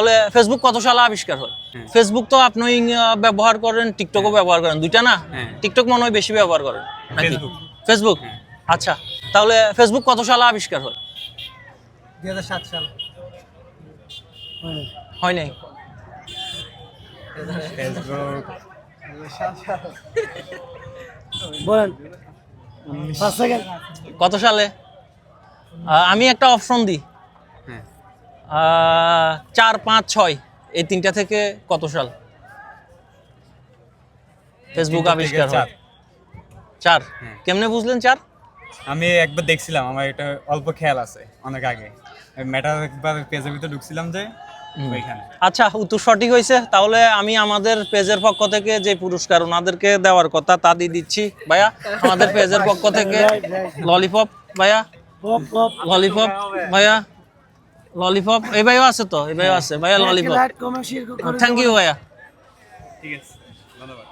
তাহলে ফেসবুক কত সালে আবিষ্কার হয়? ফেসবুক তো আপনি ব্যবহার করেন, টিকটকও ব্যবহার করেন, দুইটা না? টিকটক মনে হয় বেশি ব্যবহার করেন নাকি? ফেসবুক। আচ্ছা, তাহলে ফেসবুক কত সালে আবিষ্কার হয়? 2007 সাল। হয় নাই? ফেসবুক বলেন 5 সেকেন্ড। কত সালে? আমি একটা অপশন দিই, 4, 5, 6 এই তিনটা থেকে কত সাল ফেসবুক আবিষ্কার হয়? 4। কেমনে বুঝলেন 4? আমি একবার দেখছিলাম, আমার এটা অল্প খেয়াল আছে, অনেক আগে মেটা একবার পেজের ভিতরে ঢুকছিলাম যে ওইখানে। আচ্ছা, উত্তর সঠিক হয়েছে। তাহলে আমি আমাদের পেজের পক্ষ থেকে যে পুরস্কার ওনাদেরকে দেওয়ার কথা তা দিয়ে দিচ্ছি ভাইয়া। আমাদের পেজের পক্ষ থেকে ললিপপ ভাইয়া, ললিপপ ভাইয়া, ললিপপ। এই ভাইও আছে তো, এই ভাইও আছে ভাইয়া, ললিপপ। থ্যাংক ইউ ভাইয়া। ঠিক আছে, ধন্যবাদ।